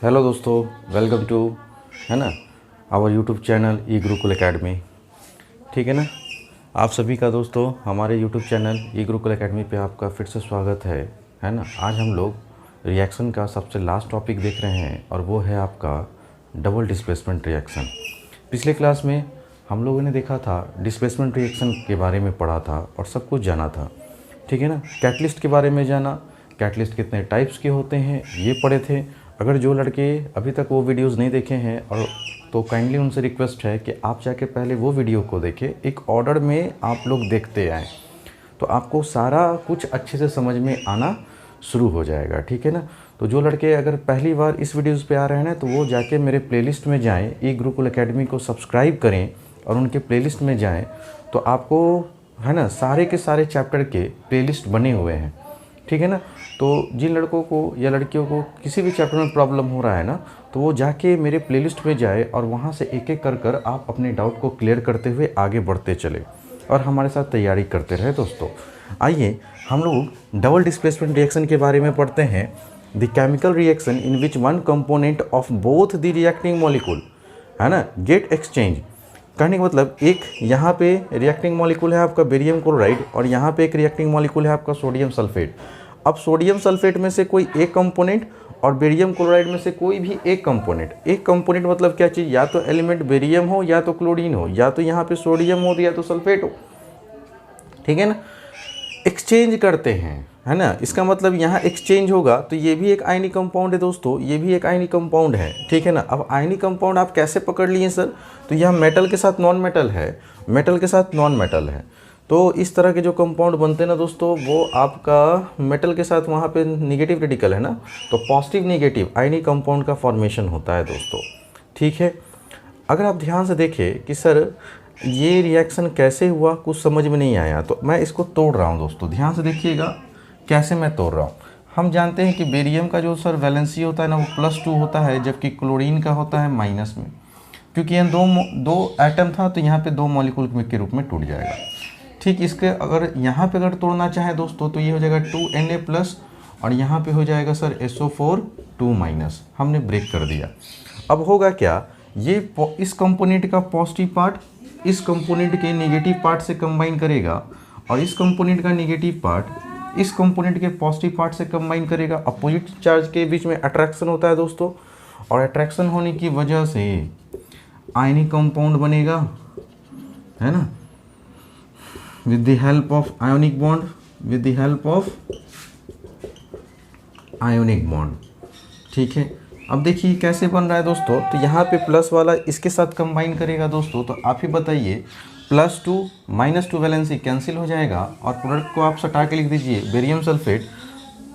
Hello दोस्तों, welcome to है ना our YouTube channel E Gurukul academy. ठीक है ना। आप सभी का दोस्तों हमारे YouTube channel E Gurukul academy पे आपका फिर से स्वागत है ना। आज हम लोग रिएक्शन का सबसे लास्ट टॉपिक देख रहे हैं और वो है आपका डबल डिस्प्लेसमेंट रिएक्शन। पिछले क्लास में हम लोगों ने देखा था, डिस्प्लेसमेंट रिएक्शन के बारे में पढ़ा था और सब कुछ जाना था। ठीक है ना। कैटलिस्ट के बारे में जाना, कैटलिस्ट कितने टाइप्स के होते हैं ये पढ़े थे। अगर जो लड़के अभी तक वो वीडियोस नहीं देखे हैं और तो काइंडली उनसे रिक्वेस्ट है कि आप जाके पहले वो वीडियो को देखें, एक ऑर्डर में आप लोग देखते आएँ तो आपको सारा कुछ अच्छे से समझ में आना शुरू हो जाएगा। ठीक है ना। तो जो लड़के अगर पहली बार इस वीडियोस पे आ रहे हैं ना, तो वो जाके मेरे प्लेलिस्ट में जाएं, ई गुरुकुल एकेडमी को सब्सक्राइब करें और उनके प्लेलिस्ट में जाएं तो आपको है ना सारे के सारे चैप्टर के प्लेलिस्ट बने हुए हैं। ठीक है ना। तो जिन लड़कों को या लड़कियों को किसी भी चैप्टर में प्रॉब्लम हो रहा है ना, तो वो जाके मेरे प्लेलिस्ट में जाए और वहाँ से एक एक कर आप अपने डाउट को क्लियर करते हुए आगे बढ़ते चले और हमारे साथ तैयारी करते रहे। दोस्तों आइए हम लोग डबल डिस्प्लेसमेंट रिएक्शन के बारे में पढ़ते हैं। The chemical reaction in which one component of both the reacting molecule है ना गेट एक्सचेंज। कहने का मतलब एक यहाँ पे रिएक्टिंग मॉलिक्यूल है आपका बेरियम क्लोराइड और यहाँ पे एक रिएक्टिंग मॉलिक्यूल है आपका सोडियम सल्फेट। अब सोडियम सल्फेट में से कोई एक कंपोनेंट और बेरियम क्लोराइड में से कोई भी एक कंपोनेंट मतलब क्या चीज़, या तो एलिमेंट बेरियम हो या तो क्लोरीन हो, या तो यहाँ पे सोडियम हो या तो सल्फेट हो। ठीक है ना। एक्सचेंज करते हैं है ना। इसका मतलब यहाँ एक्सचेंज होगा तो ये भी एक आयनिक कंपाउंड है दोस्तों, ये भी एक आयनिक कंपाउंड है। ठीक है ना। अब आयनिक कंपाउंड आप कैसे पकड़ लिए सर, तो यह मेटल के साथ नॉन मेटल है, मेटल के साथ नॉन मेटल है। तो इस तरह के जो कंपाउंड बनते हैं ना दोस्तों, वो आपका मेटल के साथ वहाँ पे निगेटिव रेडिकल है ना, तो पॉजिटिव निगेटिव आयनिक कंपाउंड का फॉर्मेशन होता है दोस्तों। ठीक है। अगर आप ध्यान से देखें कि सर ये रिएक्शन कैसे हुआ, कुछ समझ में नहीं आया, तो मैं इसको तोड़ रहा हूँ दोस्तों। ध्यान से देखिएगा कैसे मैं तोड़ रहा हूँ। हम जानते हैं कि बेरियम का जो सर वैलेंसी होता है ना, वो +2 होता है, जबकि क्लोरीन का होता है माइनस में। क्योंकि यहाँ दो एटम था तो यहाँ पे 2 मॉलिक्यूल के रूप में टूट जाएगा। ठीक। इसके अगर यहाँ पे अगर तोड़ना चाहे दोस्तों तो ये हो जाएगा 2Na+ और यहाँ पे हो जाएगा सर SO4 2-। हमने ब्रेक कर दिया। अब होगा क्या, ये इस कंपोनेंट का पॉजिटिव पार्ट इस कंपोनेंट के नेगेटिव पार्ट से कंबाइन करेगा और इस कंपोनेंट का नेगेटिव पार्ट इस कंपोनेंट के पॉजिटिव पार्ट से कंबाइन करेगा। अपोजिट चार्ज के बीच में अट्रैक्शन होता है दोस्तों, और अट्रैक्शन होने की वजह से आयनिक कंपाउंड बनेगा है ना, with the help of ionic bond। ठीक है। अब देखिए कैसे बन रहा है दोस्तों, तो यहाँ पे प्लस वाला इसके साथ कंबाइन करेगा दोस्तों, तो आप ही बताइए +2 -2 वैलेंसी कैंसिल हो जाएगा और प्रोडक्ट को आप सटा के लिख दीजिए बेरियम सल्फेट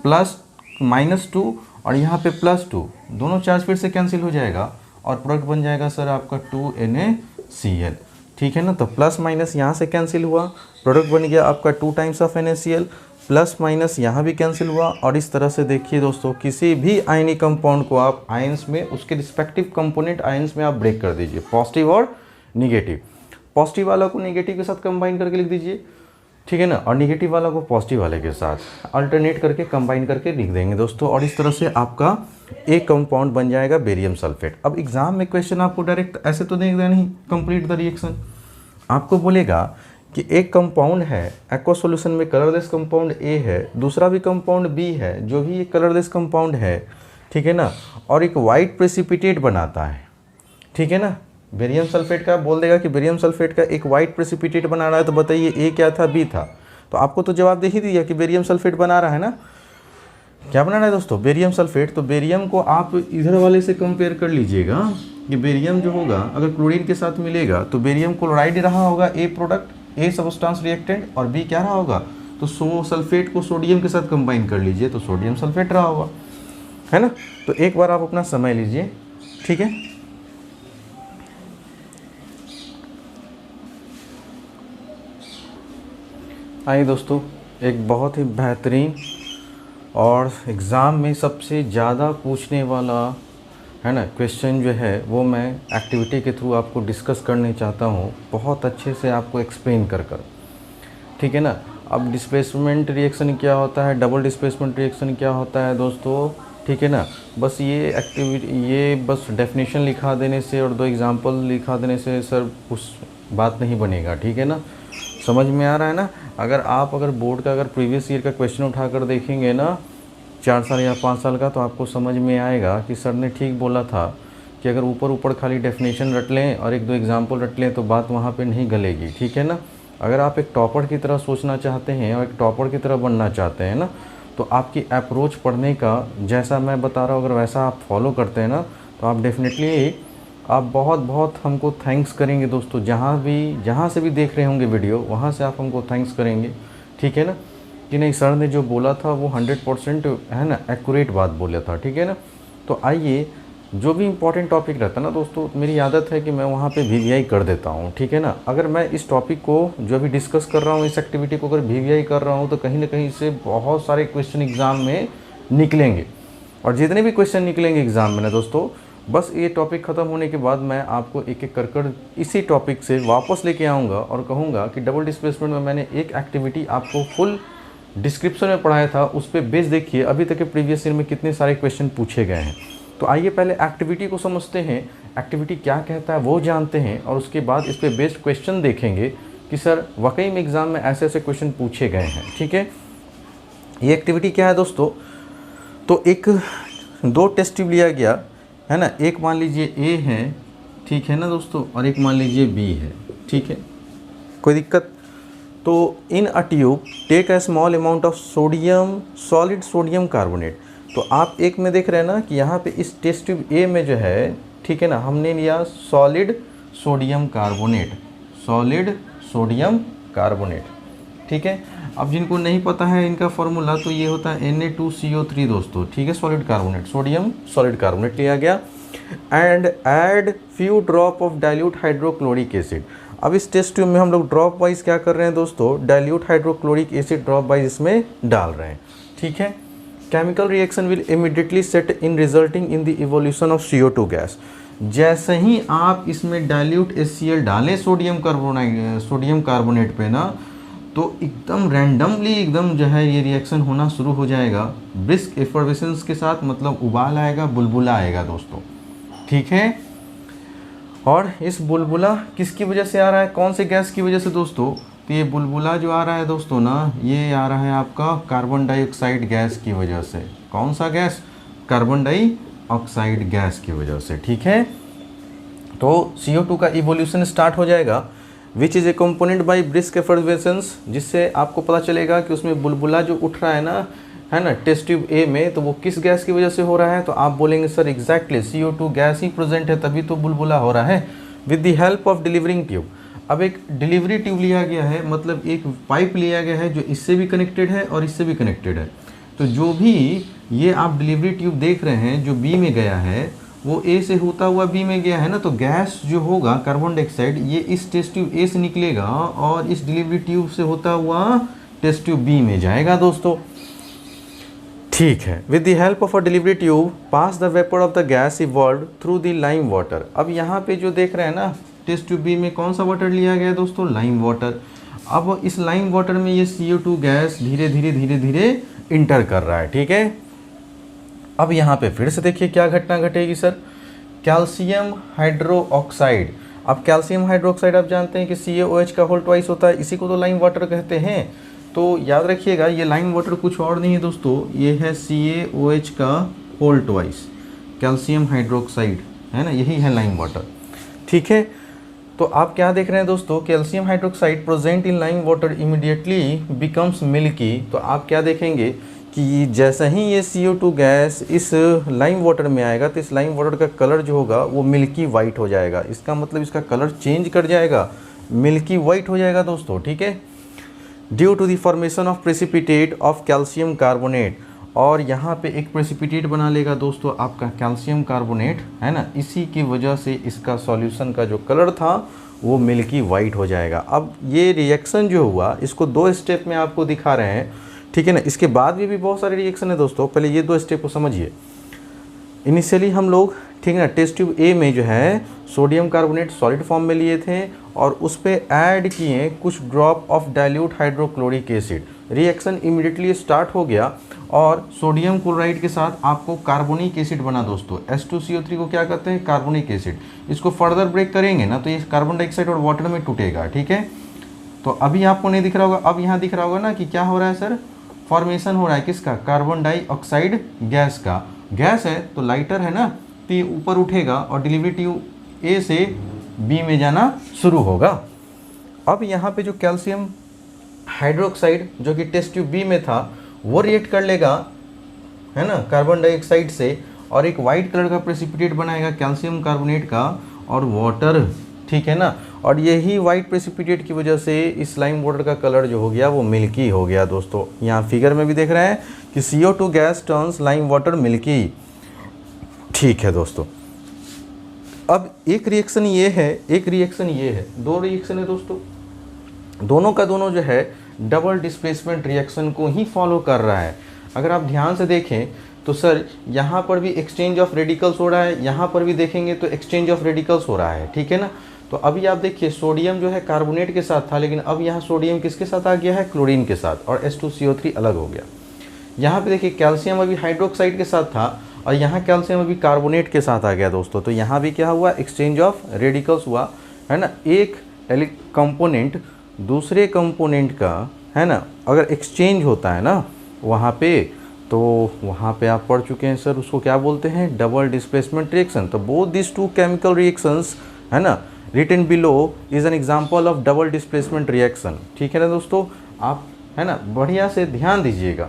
+-2 और यहाँ पे +2, दोनों चार्ज फिर से कैंसिल हो जाएगा और प्रोडक्ट बन जाएगा सर आपका 2NaCl। ठीक है ना। तो प्लस माइनस यहाँ से कैंसिल हुआ, प्रोडक्ट बन गया आपका 2 times of NaCl, plus minus यहाँ भी कैंसिल हुआ। और इस तरह से देखिए दोस्तों, किसी भी आयनिक कंपाउंड को आप आयंस में उसके रिस्पेक्टिव कंपोनेंट आयंस में आप ब्रेक कर दीजिए, पॉजिटिव और निगेटिव। पॉजिटिव वाला को निगेटिव के साथ कंबाइन करके लिख दीजिए। ठीक है ना। और निगेटिव वाला को पॉजिटिव वाले के साथ अल्टरनेट करके कंबाइन करके लिख देंगे दोस्तों, और इस तरह से आपका एक कंपाउंड बन जाएगा बेरियम सल्फेट। अब एग्जाम में क्वेश्चन आपको डायरेक्ट ऐसे तो देगा नहीं, कंप्लीट द रिएक्शन। आपको बोलेगा कि एक कंपाउंड है एक्वा सॉल्यूशन में, कलरलेस कंपाउंड A है, दूसरा भी कंपाउंड B है जो भी एक कलरलेस कंपाउंड है। ठीक है ना। और एक वाइट प्रेसिपिटेट बनाता है। ठीक है ना। बेरियम सल्फेट का बोल देगा कि बेरियम सल्फेट का एक वाइट प्रेसिपिटेट बना रहा है, तो बताइए A क्या था B था, तो आपको तो जवाब दे ही दिया कि बेरियम सल्फेट बना रहा है ना। क्या बना रहा है दोस्तों, बेरियम सल्फेट। तो बेरियम को आप इधर वाले से कंपेयर कर लीजिएगा कि बेरियम जो होगा अगर क्लोरीन के साथ मिलेगा तो बेरियम क्लोराइड रहा होगा A product, A substance reactant, और B क्या रहा होगा, तो सल्फेट को सोडियम के साथ कंबाइन कर लीजिए तो सोडियम सल्फेट रहा होगा है ना। तो एक बार आप अपना समय लीजिए। ठीक है। आइए दोस्तों, एक बहुत ही बेहतरीन और एग्ज़ाम में सबसे ज़्यादा पूछने वाला है ना क्वेश्चन जो है वो मैं एक्टिविटी के थ्रू आपको डिस्कस करने चाहता हूँ, बहुत अच्छे से आपको एक्सप्लेन कर। ठीक है ना। अब डिस्प्लेसमेंट रिएक्शन क्या होता है, डबल डिस्प्लेसमेंट रिएक्शन क्या होता है दोस्तों, ठीक है ना। बस ये एक्टिविटी, ये बस डेफिनेशन लिखा देने से और 2 एग्जांपल लिखा देने से सर कुछ बात नहीं बनेगा, ठीक है ना। समझ में आ रहा है ना। अगर बोर्ड का अगर प्रीवियस ईयर का क्वेश्चन उठाकर देखेंगे ना 4 साल या 5 साल का, तो आपको समझ में आएगा कि सर ने ठीक बोला था कि अगर ऊपर ऊपर खाली डेफिनेशन रट लें और 1-2 एग्जांपल रट लें तो बात वहाँ पे नहीं गलेगी, ठीक है ना। अगर आप एक टॉपर की तरह सोचना चाहते हैं और एक टॉपर की तरह बनना चाहते हैं ना, तो आपकी अप्रोच पढ़ने का जैसा मैं बता रहा हूँ अगर वैसा आप फॉलो करते हैं ना, तो आप डेफिनेटली आप बहुत बहुत हमको थैंक्स करेंगे दोस्तों। जहाँ से भी देख रहे होंगे वीडियो, वहाँ से आप हमको थैंक्स करेंगे, ठीक है ना, कि नहीं सर ने जो बोला था वो 100% है ना एक्यूरेट बात बोला था, ठीक है ना। तो आइए, जो भी इम्पोर्टेंट टॉपिक रहता है ना दोस्तों, मेरी आदत है कि मैं वहाँ पे VVI कर देता हूँ, ठीक है ना। अगर मैं इस टॉपिक को जो अभी डिस्कस कर रहा हूँ, इस एक्टिविटी को अगर VVI कर रहा हूँ, तो कहीं ना कहीं से बहुत सारे क्वेश्चन एग्ज़ाम में निकलेंगे। और जितने भी क्वेश्चन निकलेंगे एग्ज़ाम में ना दोस्तों, बस ये टॉपिक ख़त्म होने के बाद मैं आपको एक एक कर इसी टॉपिक से वापस लेके आऊँगा और कहूँगा कि डबल डिस्प्लेसमेंट में मैंने एक एक्टिविटी आपको फुल डिस्क्रिप्शन में पढ़ाया था, उस पर बेस देखिए अभी तक के प्रीवियस ईयर में कितने सारे क्वेश्चन पूछे गए हैं। तो आइए पहले एक्टिविटी को समझते हैं, एक्टिविटी क्या कहता है वो जानते हैं, और उसके बाद इस पर बेस्ड क्वेश्चन देखेंगे कि सर वाकई में एग्ज़ाम में ऐसे ऐसे क्वेश्चन पूछे गए हैं, ठीक है। ये एक्टिविटी क्या है दोस्तों, तो एक 2 टेस्ट ट्यूब लिया गया है ना, एक मान लीजिए A है, ठीक है ना दोस्तों, और एक मान लीजिए B है, ठीक है, कोई दिक्कत। तो in a tube take a small amount of sodium, solid sodium carbonate. तो आप एक में देख रहे हैं ना कि यहाँ पे इस टेस्ट ट्यूब A में जो है, ठीक है ना, हमने लिया solid sodium carbonate, solid sodium carbonate, ठीक है। अब जिनको नहीं पता है इनका फॉर्मूला, तो ये होता है Na2CO3 दोस्तों, ठीक है, solid carbonate, sodium solid carbonate लिया गया। And add few drop of dilute hydrochloric acid. अब इस टेस्ट ट्यूब में हम लोग ड्रॉप वाइज क्या कर रहे हैं दोस्तों, dilute hydrochloric acid drop wise इसमें डाल रहे हैं, ठीक है। Chemical reaction will immediately set in resulting in the evolution of CO2 gas. जैसे ही आप इसमें डाइल्यूट HCl डालें सोडियम कार्बोनेट पे ना, तो एकदम रैंडमली एकदम जो है ये रिएक्शन होना शुरू हो जाएगा ब्रिस्क एफर्वेसेंस के साथ, मतलब उबाल आएगा, बुलबुला आएगा दोस्तों, ठीक है। और इस बुलबुला किसकी वजह से आ रहा है, कौन से गैस की वजह से दोस्तों, तो ये बुलबुला जो आ रहा है दोस्तों ना, ये आ रहा है आपका कार्बन डाइऑक्साइड गैस की वजह से। कौन सा गैस, कार्बन डाइऑक्साइड गैस की वजह से, ठीक है। तो CO2 का इवोल्यूशन स्टार्ट हो जाएगा, which is a component by brisk effervescence, जिससे आपको पता चलेगा कि उसमें बुलबुला जो उठ रहा है ना टेस्ट ट्यूब A में, तो वो किस गैस की वजह से हो रहा है। तो आप बोलेंगे सर एग्जैक्टली CO2 गैस ही प्रेजेंट है तभी तो बुलबुला हो रहा है। With the help of delivering tube, अब एक डिलीवरी ट्यूब लिया गया है, मतलब एक पाइप लिया गया है जो इससे भी कनेक्टेड है और इससे भी कनेक्टेड है। तो जो भी ये आप डिलीवरी ट्यूब देख रहे हैं जो B में गया है, वो A से होता हुआ B में गया है ना, तो गैस जो होगा कार्बन डाइऑक्साइड ये इस टेस्ट ट्यूब A से निकलेगा और इस डिलीवरी ट्यूब से होता हुआ टेस्ट ट्यूब B में जाएगा दोस्तों, ठीक है। With the help of a delivery tube pass the vapour of the gas evolve through the lime water. अब यहाँ पे जो देख रहे हैं ना टेस्ट ट्यूब B में कौन सा वाटर लिया गया है दोस्तों, लाइम वाटर। अब इस लाइम वाटर में ये CO2 गैस धीरे धीरे इंटर कर रहा है, ठीक है। अब यहाँ पे फिर से देखिए क्या घटना घटेगी सर, कैल्शियम हाइड्रोक्साइड। अब कैल्शियम हाइड्रोक्साइड आप जानते हैं कि CaOH का होल ट्वाइस होता है, इसी को तो लाइम वाटर कहते हैं। तो याद रखिएगा ये लाइम वाटर कुछ और नहीं है दोस्तों, ये है CaOH का होल ट्वाइस, कैल्शियम हाइड्रोक्साइड है ना, यही है लाइम वाटर, ठीक है। तो आप क्या देख रहे हैं दोस्तों, calcium hydroxide present in lime water immediately becomes milky. तो आप क्या देखेंगे कि जैसे ही ये CO2 गैस इस लाइम वाटर में आएगा तो इस लाइम वाटर का कलर जो होगा वो मिल्की वाइट हो जाएगा। इसका मतलब इसका कलर चेंज कर जाएगा, मिल्की वाइट हो जाएगा दोस्तों, ठीक है। Due to the formation of precipitate of calcium carbonate, और यहाँ पे एक प्रेसिपिटेट बना लेगा दोस्तों आपका कैल्शियम कार्बोनेट, है ना। इसी की वजह से इसका सॉल्यूशन का जो कलर था वो मिल्की वाइट हो जाएगा। अब ये रिएक्शन जो हुआ इसको 2 स्टेप में आपको दिखा रहे हैं, ठीक है ना। इसके बाद भी बहुत सारे रिएक्शन है दोस्तों, पहले ये 2 स्टेप को समझिए। इनिशियली हम लोग, ठीक है ना, टेस्ट ट्यूब A में जो है सोडियम कार्बोनेट सॉलिड फॉर्म में लिए थे और उस पर ऐड किए कुछ drop of dilute hydrochloric acid. Reaction immediately start हो गया और सोडियम क्लोराइड के साथ आपको कार्बोनिक एसिड बना दोस्तों। H2CO3 को क्या कहते हैं? Carbonic acid. इसको फर्दर ब्रेक करेंगे ना तो ये कार्बन डाइऑक्साइड और वाटर में टूटेगा, ठीक है। तो अभी आपको नहीं दिख रहा होगा, अब यहाँ दिख रहा होगा ना कि क्या हो रहा है सर? फॉर्मेशन हो रहा है किसका? कार्बन डाइऑक्साइड गैस का। गैस है तो लाइटर है ना, तो ये ऊपर उठेगा और डिलीवरी ट्यूब ए से बी में जाना शुरू होगा। अब यहाँ पे जो कैल्शियम हाइड्रोक्साइड जो कि टेस्ट ट्यूब बी में था वो रिएक्ट कर लेगा, है ना, कार्बन डाइऑक्साइड से, और एक वाइट कलर का प्रेसिपिटेट बनाएगा कैल्शियम कार्बोनेट का और वाटर, ठीक है ना। और यही वाइट प्रेसिपिटेट की वजह से इस लाइम वाटर का कलर जो हो गया वो मिल्की हो गया दोस्तों। यहाँ फिगर में भी देख रहे हैं कि CO2 gas turns lime water milky, ठीक है दोस्तों। अब एक रिएक्शन ये है, एक रिएक्शन ये है, दो रिएक्शन है दोस्तों, दोनों का दोनों जो है डबल डिस्प्लेसमेंट रिएक्शन को ही फॉलो कर रहा है। अगर आप ध्यान से देखें तो सर यहाँ पर भी एक्सचेंज ऑफ रेडिकल्स हो रहा है, यहाँ पर भी देखेंगे तो एक्सचेंज ऑफ रेडिकल्स हो रहा है, ठीक है ना। तो अभी आप देखिए सोडियम जो है कार्बोनेट के साथ था, लेकिन अब यहाँ सोडियम किसके साथ आ गया है? क्लोरीन के साथ, और H2CO3 अलग हो गया। यहाँ पे देखिए कैल्शियम अभी हाइड्रोक्साइड के साथ था और यहाँ कैल्शियम अभी कार्बोनेट के साथ आ गया दोस्तों। तो यहाँ भी क्या हुआ? एक्सचेंज ऑफ रेडिकल्स हुआ, है ना। एक कंपोनेंट दूसरे कंपोनेंट का, है ना, अगर एक्सचेंज होता है ना वहाँ पे, तो वहाँ पे आप पढ़ चुके हैं सर, उसको क्या बोलते हैं? Double displacement reaction. तो both this two chemical reactions, है ना, written below is an example of double displacement reaction, ठीक है ना दोस्तों। आप, है ना, बढ़िया से ध्यान दीजिएगा।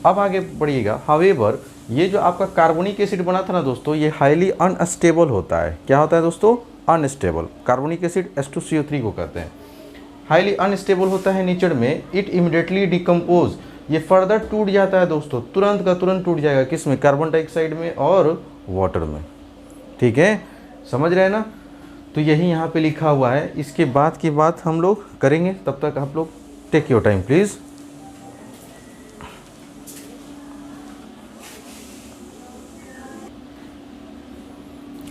अब आगे बढ़िएगा। हावेवर ये जो आपका कार्बोनिक एसिड बना था ना दोस्तों, ये हाईली अनस्टेबल होता है। क्या होता है दोस्तों? अनस्टेबल। कार्बोनिक एसिड H2CO3 को कहते हैं। हाईली अनस्टेबल होता है नेचर में। इट इमिडिएटली डिकम्पोज, ये फर्दर टूट जाता है दोस्तों, तुरंत का तुरंत टूट जाएगा। किस में? कार्बन डाइऑक्साइड में और वाटर में, ठीक है, समझ रहे हैं ना। तो यही यहाँ पे लिखा हुआ है। इसके बाद की बात हम लोग करेंगे, तब तक आप लोग टेक योर टाइम प्लीज़।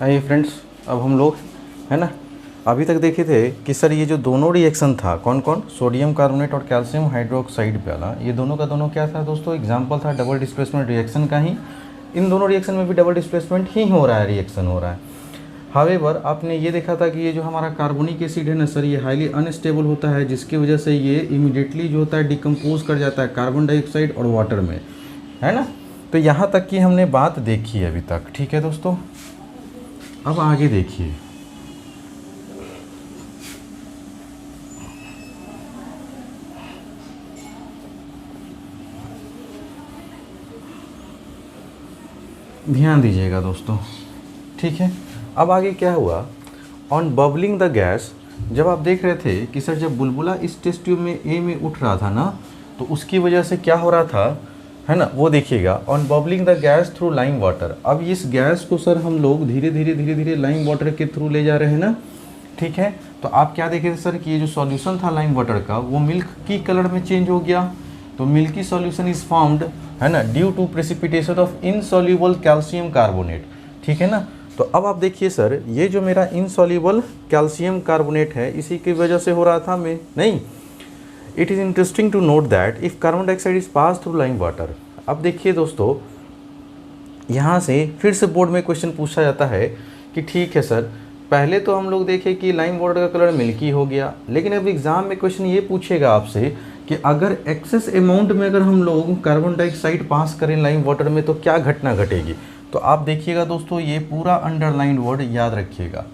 आइए फ्रेंड्स, अब हम लोग, है ना, अभी तक देखे थे कि सर ये जो दोनों रिएक्शन था, कौन कौन? सोडियम कार्बोनेट और कैल्शियम हाइड्रोक्साइड वाला, ये दोनों का दोनों क्या था दोस्तों? एग्जांपल था डबल डिस्प्लेसमेंट रिएक्शन का ही। इन दोनों रिएक्शन में भी डबल डिस्प्लेसमेंट ही हो रहा है, रिएक्शन हो रहा है। हावेवर आपने ये देखा था कि ये जो हमारा कार्बोनिक एसिड है ना सर, ये हाईली अनस्टेबल होता है, जिसकी वजह से ये इमीडिएटली जो होता है डिकम्पोज कर जाता है कार्बन डाइऑक्साइड और वाटर में, है ना। तो यहाँ तक की हमने बात देखी है अभी तक, ठीक है दोस्तों। अब आगे देखिए, ध्यान दीजिएगा दोस्तों, ठीक है। अब आगे क्या हुआ? ऑन बबलिंग द गैस, जब आप देख रहे थे कि सर जब बुलबुला इस टेस्ट ट्यूब में ए में उठ रहा था ना, तो उसकी वजह से क्या हो रहा था, है ना, वो देखिएगा। On bubbling the gas through lime water, अब इस गैस को सर हम लोग धीरे धीरे लाइम वाटर के थ्रू ले जा रहे हैं ना, ठीक है। तो आप क्या देखे थे सर कि ये जो सॉल्यूशन था लाइम वाटर का, वो मिल्क की कलर में चेंज हो गया। तो मिल्की सॉल्यूशन इज फॉर्म्ड, है ना, due to precipitation of insoluble calcium carbonate, ठीक है ना। तो अब आप देखिए सर, ये जो मेरा इनसॉल्युबल कैल्शियम कार्बोनेट है, इसी की वजह से हो रहा था मैं नहीं। It is interesting to note that if carbon dioxide is pass through lime water. अब देखिए दोस्तों, यहाँ से फिर से बोर्ड में क्वेश्चन पूछा जाता है कि ठीक है सर, पहले तो हम लोग देखें कि लाइम वाटर का कलर मिल्की हो गया, लेकिन अब एग्ज़ाम में क्वेश्चन ये पूछेगा आपसे कि अगर एक्सेस अमाउंट में अगर हम लोग कार्बन डाइऑक्साइड पास करें लाइम वाटर में तो क्या घटना घटेगी। तो आप देखिएगा दोस्तों, ये पूरा अंडरलाइंड वर्ड याद रखिएगा,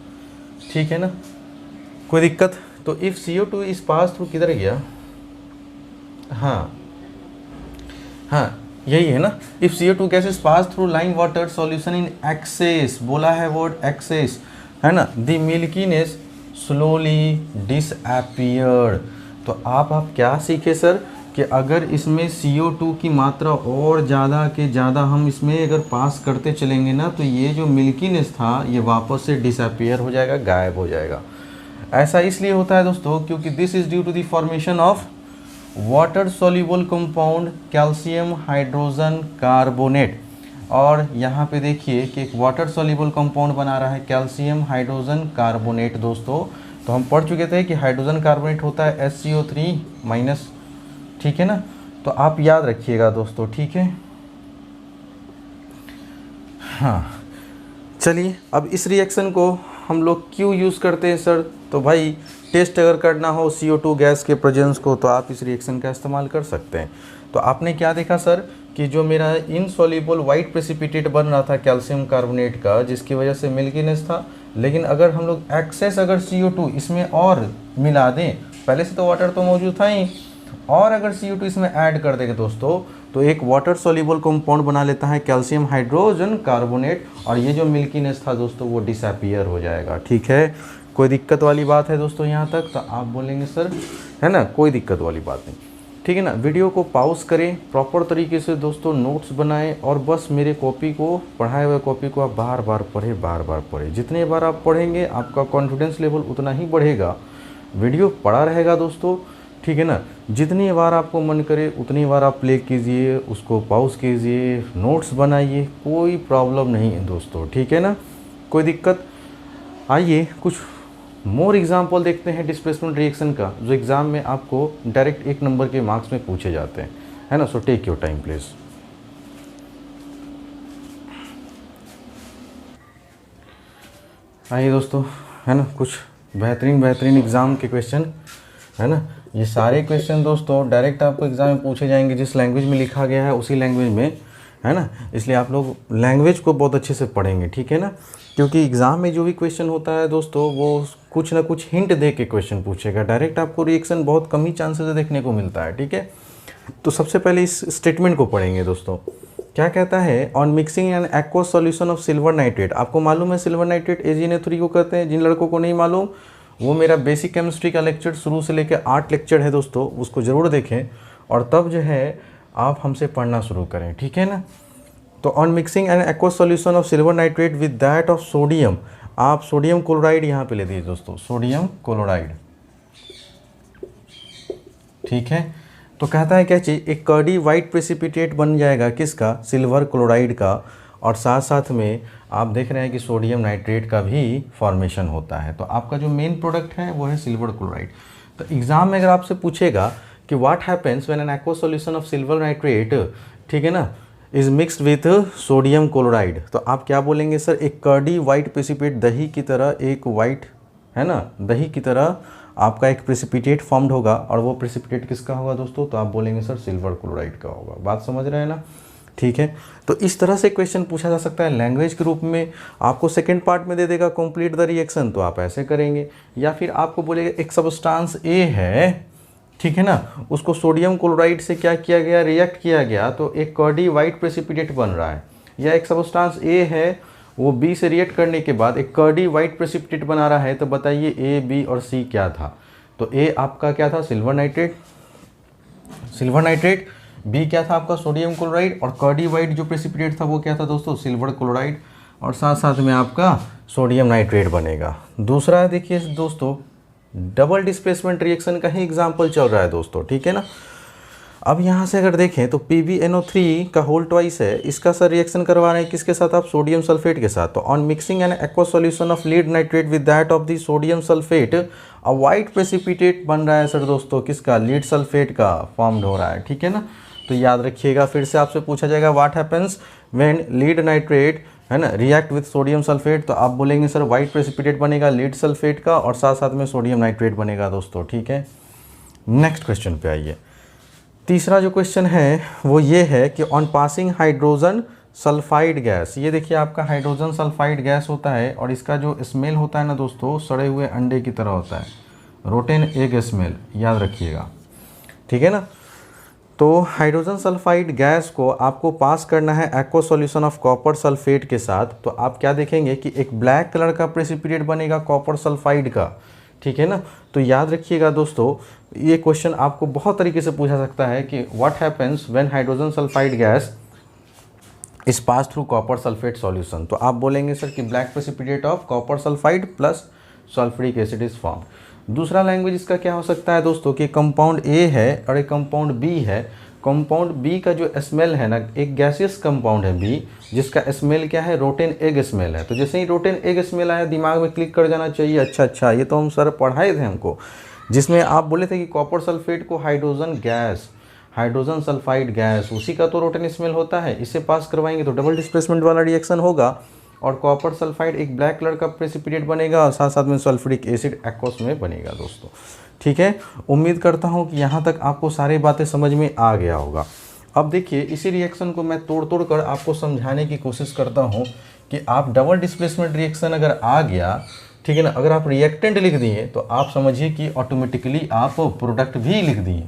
ठीक है ना, कोई दिक्कत। तो इफ़ CO2 इस पास थ्रू, किधर गया, हाँ यही है ना, if CO2 gas is pass through lime water solution in excess, बोला है वर्ड एक्सेस, है ना, द मिल्कीनेस स्लोली डिसअपीयर्ड। तो आप क्या सीखे सर कि अगर इसमें CO2 की मात्रा और ज़्यादा के ज़्यादा हम इसमें अगर पास करते चलेंगे ना, तो ये जो मिल्कीनेस था ये वापस से डिसअपीयर हो जाएगा, गायब हो जाएगा। ऐसा इसलिए होता है दोस्तों क्योंकि this is due to the formation of water soluble compound calcium hydrogen carbonate. और यहाँ पे देखिए कि एक वाटर सोल्यूबल कंपाउंड बना रहा है कैल्शियम हाइड्रोजन कार्बोनेट दोस्तों। तो हम पढ़ चुके थे कि हाइड्रोजन कार्बोनेट होता है HCO3-, ठीक है ना। तो आप याद रखिएगा दोस्तों, ठीक है। हाँ, चलिए अब इस रिएक्शन को हम लोग क्यों यूज़ करते हैं सर? तो भाई टेस्ट अगर करना हो CO2 गैस के प्रेजेंस को तो आप इस रिएक्शन का इस्तेमाल कर सकते हैं। तो आपने क्या देखा सर कि जो मेरा इनसॉल्युबल वाइट प्रेसिपिटेट बन रहा था कैल्शियम कार्बोनेट का, जिसकी वजह से मिल्कीनेस था, लेकिन अगर हम लोग एक्सेस अगर CO2 इसमें और मिला दें, पहले से तो वाटर तो मौजूद था ही, और अगर CO2 इसमें ऐड कर देंगे दोस्तों तो एक वाटर सोल्यूबल कंपाउंड बना लेता है कैल्शियम हाइड्रोजन कार्बोनेट, और ये जो मिल्कीनेस था दोस्तों वो डिसअपीयर हो जाएगा। ठीक है, कोई दिक्कत वाली बात है दोस्तों यहाँ तक? तो आप बोलेंगे सर है ना, कोई दिक्कत वाली बात नहीं। ठीक है ना, वीडियो को पॉज करें, प्रॉपर तरीके से दोस्तों नोट्स बनाएं, और बस मेरे कॉपी को, पढ़ाए हुए कॉपी को आप बार बार पढ़ें, बार बार पढ़ें। जितने बार आप पढ़ेंगे आपका कॉन्फिडेंस लेवल उतना ही बढ़ेगा। वीडियो पढ़ा रहेगा दोस्तों, ठीक है ना। जितनी बार आपको मन करे उतनी बार आप प्ले कीजिए, उसको पॉज कीजिए, नोट्स बनाइए, कोई प्रॉब्लम नहीं है दोस्तों। ठीक है ना, कोई दिक्कत? आइए कुछ मोर एग्जाम्पल देखते हैं डिस्प्लेसमेंट रिएक्शन का, जो एग्ज़ाम में आपको डायरेक्ट 1 नंबर के मार्क्स में पूछे जाते हैं, है ना। So take your time please. आइए दोस्तों, है ना, कुछ बेहतरीन एग्ज़ाम के क्वेश्चन, है ना। ये सारे क्वेश्चन दोस्तों डायरेक्ट आपको एग्ज़ाम में पूछे जाएंगे, जिस लैंग्वेज में लिखा गया है उसी लैंग्वेज में, है ना। इसलिए आप लोग लैंग्वेज को बहुत अच्छे से पढ़ेंगे, ठीक है ना, क्योंकि एग्ज़ाम में जो भी क्वेश्चन होता है दोस्तों वो कुछ ना कुछ हिंट दे के क्वेश्चन पूछेगा। डायरेक्ट आपको रिएक्शन बहुत कम ही चांसेस से देखने को मिलता है, ठीक है। तो सबसे पहले इस स्टेटमेंट को पढ़ेंगे दोस्तों। क्या कहता है? On mixing an aqueous solution of silver nitrate. आपको मालूम है सिल्वर नाइट्रेट AgNO3 को कहते हैं। जिन लड़कों को नहीं मालूम, वो मेरा बेसिक केमिस्ट्री का लेक्चर शुरू से लेकर 8 लेक्चर है दोस्तों, उसको ज़रूर देखें और तब जो है आप हमसे पढ़ना शुरू करें, ठीक है ना। तो on mixing an aqueous solution of silver nitrate with that of sodium, आप सोडियम क्लोराइड यहाँ पे ले दीजिए दोस्तों, सोडियम क्लोराइड, ठीक है। तो कहता है क्या चीज़, एक कर्डी वाइट प्रेसिपिटेट बन जाएगा किसका? सिल्वर क्लोराइड का, और साथ साथ में आप देख रहे हैं कि सोडियम नाइट्रेट का भी फॉर्मेशन होता है। तो आपका जो मेन प्रोडक्ट है वो है सिल्वर क्लोराइड। तो एग्जाम में अगर आपसे पूछेगा कि what happens when an aqueous solution of silver nitrate, ठीक है ना, is mixed with sodium chloride, तो आप क्या बोलेंगे सर? एक कर्डी वाइट प्रेसिपिटेट, दही की तरह एक वाइट, है ना, दही की तरह आपका एक प्रेसिपिटेट फॉर्म्ड होगा, और वो प्रेसिपिटेट किसका होगा दोस्तों? तो आप बोलेंगे सर सिल्वर क्लोराइड का होगा। बात समझ रहे हैं ना, ठीक है। तो इस तरह से क्वेश्चन पूछा जा सकता है लैंग्वेज के रूप में। आपको सेकंड पार्ट में दे देगा कंप्लीट द रिएक्शन, तो आप ऐसे करेंगे, या फिर आपको बोलेगा एक सब्सटेंस ए है, ठीक है ना, उसको सोडियम क्लोराइड से क्या किया गया? रिएक्ट किया गया, तो एक कर्डी वाइट प्रेसिपिटेट बन रहा है। या एक सब्सटेंस ए है, वो बी से रिएक्ट करने के बाद एक कर्डी वाइट प्रेसिपिटेट बना रहा है, तो बताइए ए, बी और सी क्या था? तो ए आपका क्या था? सिल्वर नाइट्रेट, बी क्या था आपका? सोडियम क्लोराइड, और कर्डी वाइट जो प्रेसिपिटेट था वो क्या था दोस्तों? सिल्वर क्लोराइड, और साथ साथ में आपका सोडियम नाइट्रेट बनेगा। दूसरा देखिए दोस्तों, डबल डिस्प्लेसमेंट रिएक्शन का ही एग्जाम्पल चल रहा है दोस्तों, ठीक है ना। अब यहाँ से अगर देखें तो PbNO3 का होल ट्वाइस है, इसका सर रिएक्शन करवा रहे हैं किसके साथ? आप सोडियम सल्फेट के साथ। तो on mixing N aqua solution of lead nitrate with that of the sodium sulphate, a white precipitate बन रहा है सर दोस्तों, किसका? लीड सल्फेट का फॉर्म्ड हो रहा है, ठीक है ना। तो याद रखिएगा, फिर से आपसे पूछा जाएगा what happens when lead nitrate, है ना, रिएक्ट विथ सोडियम सल्फेट, तो आप बोलेंगे सर वाइट प्रेसिपिटेट बनेगा लीड सल्फेट का, और साथ साथ में सोडियम नाइट्रेट बनेगा दोस्तों, ठीक है। नेक्स्ट क्वेश्चन पे आइए। तीसरा जो क्वेश्चन है वो ये है कि on passing hydrogen sulphide gas, ये देखिए आपका हाइड्रोजन सल्फाइड गैस होता है, और इसका जो स्मेल होता है ना दोस्तों, सड़े हुए अंडे की तरह होता है, रोटेन एग स्मेल, याद रखिएगा, ठीक है ना। तो हाइड्रोजन सल्फाइड गैस को आपको पास करना है aqua solution of copper sulphate के साथ, तो आप क्या देखेंगे कि एक ब्लैक कलर का प्रेसिपिटेट बनेगा कॉपर सल्फाइड का, ठीक है ना। तो याद रखिएगा दोस्तों, ये क्वेश्चन आपको बहुत तरीके से पूछा सकता है कि what happens when hydrogen sulphide gas is pass through copper sulphate solution, तो आप बोलेंगे सर कि black precipitate of copper sulphide plus sulphuric acid is form. दूसरा लैंग्वेज इसका क्या हो सकता है दोस्तों कि कंपाउंड ए है और एक कंपाउंड बी है। कंपाउंड बी का जो स्मेल है ना, एक गैसियस कंपाउंड है बी, जिसका स्मेल क्या है? रोटेन एग स्मेल है। तो जैसे ही रोटेन एग स्मेल आया, दिमाग में क्लिक कर जाना चाहिए, अच्छा ये तो हम सर पढ़ाए थे हमको, जिसमें आप बोले थे कि कॉपर सल्फेट को hydrogen gas, hydrogen sulphide gas, उसी का तो रोटन स्मेल होता है, इसे पास करवाएंगे तो डबल डिस्प्लेसमेंट वाला रिएक्शन होगा और कॉपर सल्फाइड एक ब्लैक कलर का प्रेसिपिटेट बनेगा और साथ साथ में सल्फ्यूरिक एसिड एक्वस में बनेगा दोस्तों। ठीक है, उम्मीद करता हूँ कि यहाँ तक आपको सारी बातें समझ में आ गया होगा। अब देखिए इसी रिएक्शन को मैं तोड़ कर आपको समझाने की कोशिश करता हूँ कि आप डबल डिस्प्लेसमेंट रिएक्शन अगर आ गया, ठीक है ना, अगर आप रिएक्टेंट लिख दिए तो आप समझिए कि ऑटोमेटिकली आप प्रोडक्ट भी लिख दिए।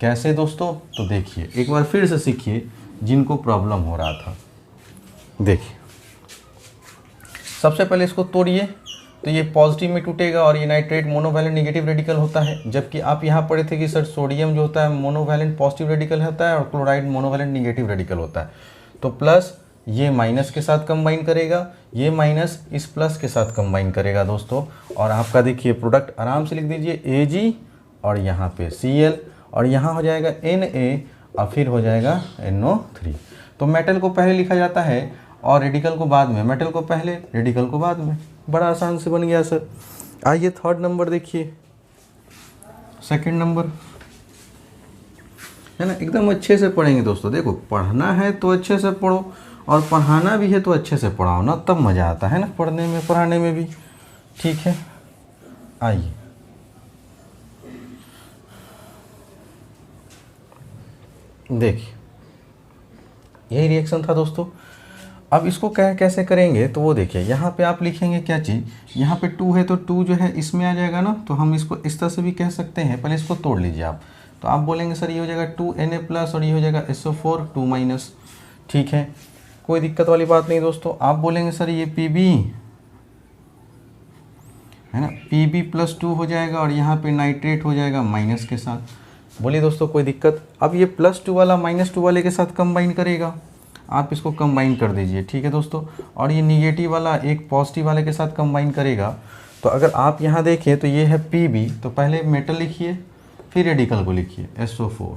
कैसे दोस्तों? तो देखिए एक बार फिर से सीखिए जिनको प्रॉब्लम हो रहा था। देखिए सबसे पहले इसको तोड़िए तो ये पॉजिटिव में टूटेगा और ये नाइट्रेट मोनोवैलेंट नेगेटिव रेडिकल होता है, जबकि आप यहाँ पढ़े थे कि सर सोडियम जो होता है मोनोवैलेंट पॉजिटिव रेडिकल होता है और क्लोराइड मोनोवैलेंट नेगेटिव रेडिकल होता है। तो प्लस ये माइनस के साथ कंबाइन करेगा, ये माइनस इस प्लस के साथ कंबाइन करेगा दोस्तों, और आपका देखिए प्रोडक्ट आराम से लिख दीजिए Ag और यहाँ पे Cl और यहाँ हो जाएगा Na और फिर हो जाएगा NO3। तो मेटल को पहले लिखा जाता है और रेडिकल को बाद में, मेटल को पहले रेडिकल को बाद में। बड़ा आसान से बन गया सर। आइए थर्ड नंबर देखिए, सेकंड नंबर है ना, एकदम अच्छे से पढ़ेंगे दोस्तों। देखो पढ़ना है तो अच्छे से पढ़ो और पढ़ाना भी है तो अच्छे से पढ़ाओ ना, तब मज़ा आता है ना पढ़ने में पढ़ाने में भी। ठीक है, आइए देखिए यही रिएक्शन था दोस्तों। अब इसको कैसे करेंगे तो वो देखिए, यहाँ पे आप लिखेंगे क्या चीज़, यहाँ पे 2 है तो 2 जो है इसमें आ जाएगा ना, तो हम इसको इस तरह से भी कह सकते हैं। पहले इसको तोड़ लीजिए आप, तो आप बोलेंगे सर ये हो जाएगा 2Na+ और ये हो जाएगा SO4 2-। ठीक है, कोई दिक्कत वाली बात नहीं दोस्तों। आप बोलेंगे सर ये Pb है ना, Pb+2 हो जाएगा और यहाँ पे नाइट्रेट हो जाएगा माइनस के साथ। बोलिए दोस्तों कोई दिक्कत? अब ये +2 वाला -2 वाले के साथ कंबाइन करेगा, आप इसको कंबाइन कर दीजिए। ठीक है दोस्तों, और ये निगेटिव वाला एक पॉजिटिव वाले के साथ कंबाइन करेगा। तो अगर आप यहाँ देखें तो ये है Pb, तो पहले मेटल लिखिए फिर रेडिकल को लिखिए SO4,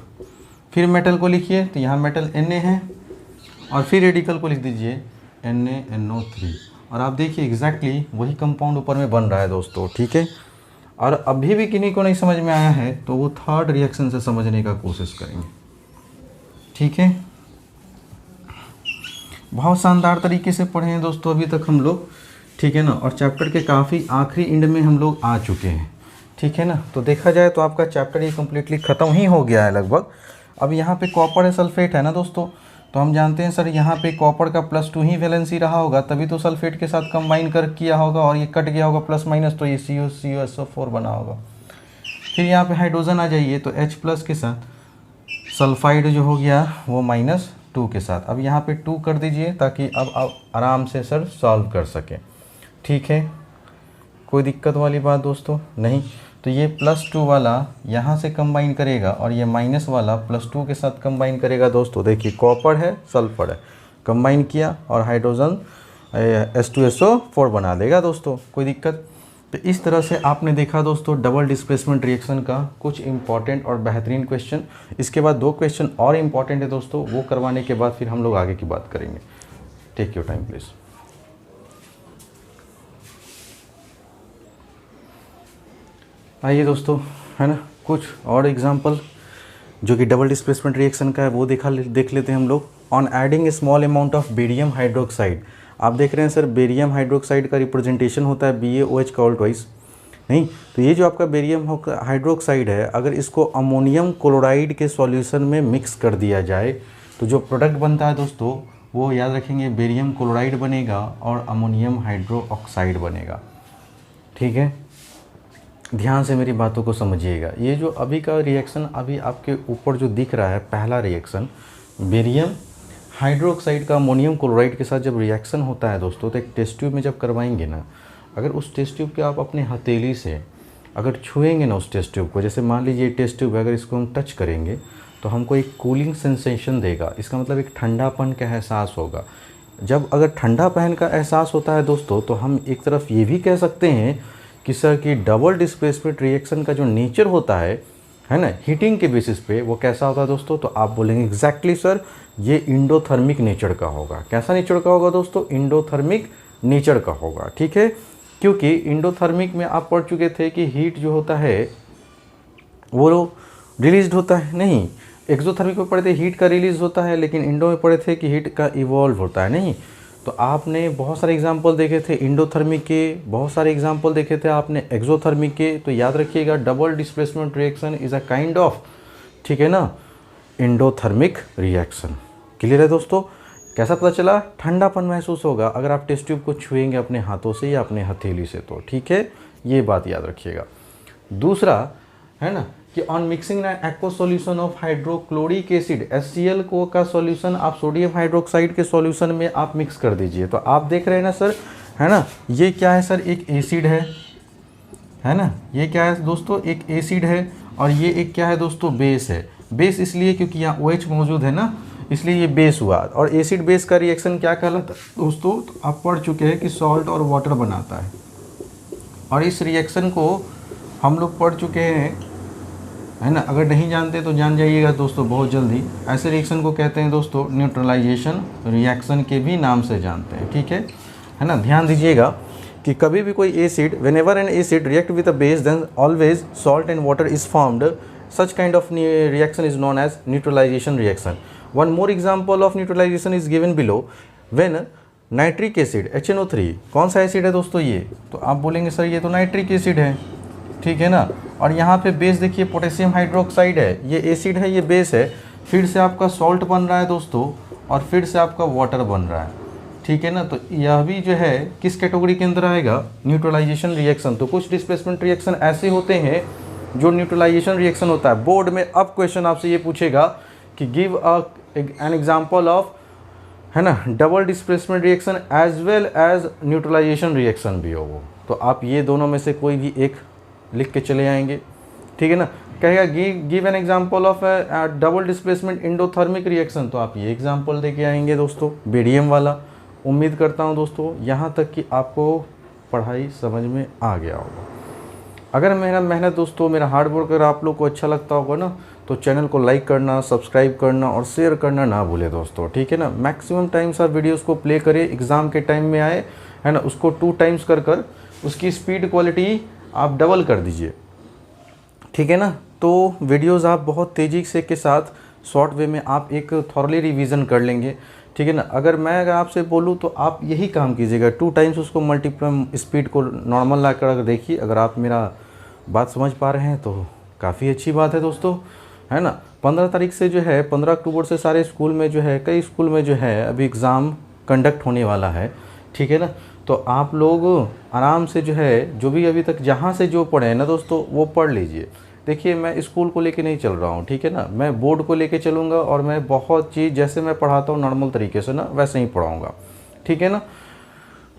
फिर मेटल को लिखिए तो यहाँ मेटल Na है और फिर रेडिकल को लिख दीजिए NaNO3 और आप देखिए एग्जैक्टली वही कंपाउंड ऊपर में बन रहा है दोस्तों। ठीक है, और अभी भी किन्हीं को नहीं समझ में आया है तो वो थर्ड रिएक्शन से समझने का कोशिश करेंगे। ठीक है, बहुत शानदार तरीके से पढ़े हैं दोस्तों अभी तक हम लोग। ठीक है ना, और चैप्टर के काफ़ी आखिरी एंड में हम लोग आ चुके हैं। ठीक है ना, तो देखा जाए तो आपका चैप्टर ये कम्प्लीटली ख़त्म ही हो गया है लगभग। अब यहाँ पे कॉपर है सल्फेट है ना दोस्तों, तो हम जानते हैं सर यहाँ पे कॉपर का +2 ही वैलेंसी रहा होगा, तभी तो सल्फेट के साथ कंबाइन कर किया होगा और ये कट गया होगा प्लस-, तो ये CuSO4 बना होगा। फिर यहाँ पे हाइड्रोजन आ जाइए तो H+ के साथ सल्फाइड जो हो गया वो -2 के साथ। अब यहाँ पे 2 कर दीजिए ताकि अब आप आराम से सर सॉल्व कर सकें। ठीक है, कोई दिक्कत वाली बात दोस्तों नहीं। तो ये +2 वाला यहाँ से कंबाइन करेगा और ये माइनस वाला +2 के साथ कंबाइन करेगा दोस्तों। देखिए कॉपर है सल्फर है, कंबाइन किया और हाइड्रोजन H2SO4 बना देगा दोस्तों, कोई दिक्कत? तो इस तरह से आपने देखा दोस्तों डबल डिस्प्लेसमेंट रिएक्शन का कुछ इंपॉर्टेंट और बेहतरीन क्वेश्चन। इसके बाद 2 क्वेश्चन और इम्पॉर्टेंट है दोस्तों, वो करवाने के बाद फिर हम लोग आगे की बात करेंगे। Take your time please. आइए दोस्तों, है ना, कुछ और एग्जांपल जो कि डबल डिस्प्लेसमेंट रिएक्शन का है वो देख लेते हैं हम लोग। On adding A small amount of barium hydroxide, आप देख रहे हैं सर बेरियम हाइड्रोक्साइड का रिप्रेजेंटेशन होता है BaOH का ऑल्टवाइज नहीं। तो ये जो आपका बेरियम हाइड्रोक्साइड है, अगर इसको अमोनियम क्लोराइड के सॉल्यूशन में मिक्स कर दिया जाए तो जो प्रोडक्ट बनता है दोस्तों वो याद रखेंगे बेरियम क्लोराइड बनेगा और अमोनियम हाइड्रोक्साइड बनेगा। ठीक है, ध्यान से मेरी बातों को समझिएगा। ये जो अभी का रिएक्शन अभी आपके ऊपर जो दिख रहा है पहला रिएक्शन, बेरियम हाइड्रोक्साइड का अमोनियम क्लोराइड के साथ जब रिएक्शन होता है दोस्तों, तो एक टेस्ट ट्यूब में जब करवाएंगे ना, अगर उस टेस्ट ट्यूब के आप अपने हथेली से अगर छुएंगे ना उस टेस्ट ट्यूब को, जैसे मान लीजिए टेस्ट ट्यूब है, अगर इसको हम टच करेंगे तो हमको एक कूलिंग सेंसेशन देगा। इसका मतलब एक ठंडापन का एहसास होगा। जब अगर ठंडापन का एहसास होता है दोस्तों, तो हम एक तरफ ये भी कह सकते हैं कि सर कि डबल डिस्प्लेसमेंट रिएक्शन का जो नेचर होता है ना, हीटिंग के बेसिस पे वो कैसा होता है दोस्तों? तो आप बोलेंगे एग्जैक्टली सर ये इंडोथर्मिक नेचर का होगा। कैसा नेचर का होगा दोस्तों? इंडोथर्मिक नेचर का होगा। ठीक है, क्योंकि इंडोथर्मिक में आप पढ़ चुके थे कि हीट जो होता है वो रिलीज्ड होता है नहीं, एक्सोथर्मिक में पढ़े थे हीट का रिलीज होता है, लेकिन इंडो में पढ़े थे कि हीट का इवॉल्व होता है। नहीं, तो आपने बहुत सारे एग्जाम्पल देखे थे इंडोथर्मिक के, बहुत सारे एग्जाम्पल देखे थे आपने एक्सोथर्मिक के। तो याद रखिएगा double displacement reaction is a kind of, ठीक है ना, इंडोथर्मिक रिएक्शन। क्लियर है दोस्तों? कैसा पता चला? ठंडापन महसूस होगा अगर आप टेस्ट ट्यूब को छुएंगे अपने हाथों से या अपने हथेली से, तो ठीक है, ये बात याद रखिएगा। दूसरा है ना कि on mixing aqueous solution of hydrochloric acid HCl को का सॉल्यूशन आप सोडियम हाइड्रोक्साइड के सॉल्यूशन में आप मिक्स कर दीजिए। तो आप देख रहे हैं ना सर, है ना, ये क्या है सर, एक एसिड है ना, ये क्या है दोस्तों, एक एसिड है, और ये एक क्या है दोस्तों, बेस है। बेस इसलिए क्योंकि यहाँ OH मौजूद है ना, इसलिए ये बेस हुआ। और एसिड बेस का रिएक्शन क्या कहलाता है दोस्तों? तो आप पढ़ चुके हैं कि सॉल्ट और वाटर बनाता है, और इस रिएक्शन को हम लोग पढ़ चुके हैं, है ना। अगर नहीं जानते तो जान जाइएगा दोस्तों बहुत जल्दी। ऐसे रिएक्शन को कहते हैं दोस्तों न्यूट्रलाइजेशन रिएक्शन के भी नाम से जानते हैं, ठीक है ना। ध्यान दीजिएगा कि कभी भी कोई acid, whenever an acid react with a base then always salt and water is formed, such kind of reaction is known as neutralization reaction. One more example of neutralization is given below. When nitric acid HNO3, कौन सा acid है दोस्तों ये? तो आप बोलेंगे sir ये तो नाइट्रिक एसिड है, ठीक है ना। और यहाँ पे बेस देखिए पोटेशियम हाइड्रोक्साइड है, ये एसिड है, ये बेस है, फिर से आपका सॉल्ट बन रहा है दोस्तों, और फिर से आपका वाटर बन रहा है, ठीक है ना। तो यह भी जो है किस कैटेगरी के अंदर आएगा? Neutralisation reaction. तो कुछ डिस्प्लेसमेंट रिएक्शन ऐसे होते हैं जो न्यूट्रलाइजेशन रिएक्शन होता है। बोर्ड में अब क्वेश्चन आपसे ये पूछेगा कि गिव एन एग्जांपल ऑफ, है ना, double displacement reaction as well as neutralisation reaction भी हो वो। तो आप ये दोनों में से कोई भी एक लिख के चले आएंगे, ठीक है ना। कहेगा give an example of double displacement endothermic reaction, तो आप ये एग्जांपल दे के आएंगे दोस्तों, बेरियम वाला। उम्मीद करता हूँ दोस्तों यहाँ तक कि आपको पढ़ाई समझ में आ गया होगा। अगर मेरा मेहनत दोस्तों, मेरा हार्ड वर्क अगर आप लोग को अच्छा लगता होगा ना, तो चैनल को लाइक करना, सब्सक्राइब करना और शेयर करना ना भूले दोस्तों, ठीक है ना। मैक्सिमम टाइम्स आप वीडियोस को प्ले करें, एग्ज़ाम के टाइम में आए, है ना, उसको 2 टाइम्स कर उसकी स्पीड क्वालिटी आप डबल कर दीजिए, ठीक है ना। तो वीडियोज़ आप बहुत तेज़ी से के साथ शॉर्ट वे में आप एक थॉरली रिवीजन कर लेंगे, ठीक है ना। अगर आपसे बोलूँ तो आप यही काम कीजिएगा, 2 टाइम्स उसको मल्टीपल स्पीड को नॉर्मल ला कर देखिए। अगर आप मेरा बात समझ पा रहे हैं तो काफ़ी अच्छी बात है दोस्तों, है ना। 15 तारीख से जो है, 15 अक्टूबर से सारे स्कूल में जो है, कई स्कूल में जो है अभी एग्ज़ाम कंडक्ट होने वाला है, ठीक है ना। तो आप लोग आराम से जो है, जो भी अभी तक जहाँ से जो पढ़े हैं ना दोस्तों, वो पढ़ लीजिए। देखिए मैं स्कूल को लेके नहीं चल रहा हूँ, ठीक है ना, मैं बोर्ड को लेके चलूँगा, और मैं बहुत चीज़ जैसे मैं पढ़ाता हूँ नॉर्मल तरीके से ना, वैसे ही पढ़ाऊँगा, ठीक है ना।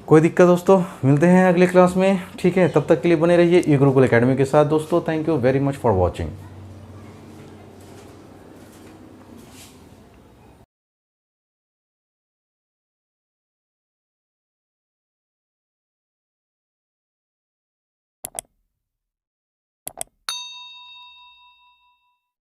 कोई दिक्कत दोस्तों? मिलते हैं अगले क्लास में, ठीक है। तब तक के लिए बने रहिए ई गुरुकुल एकेडमी के साथ दोस्तों। Thank you very much for watching.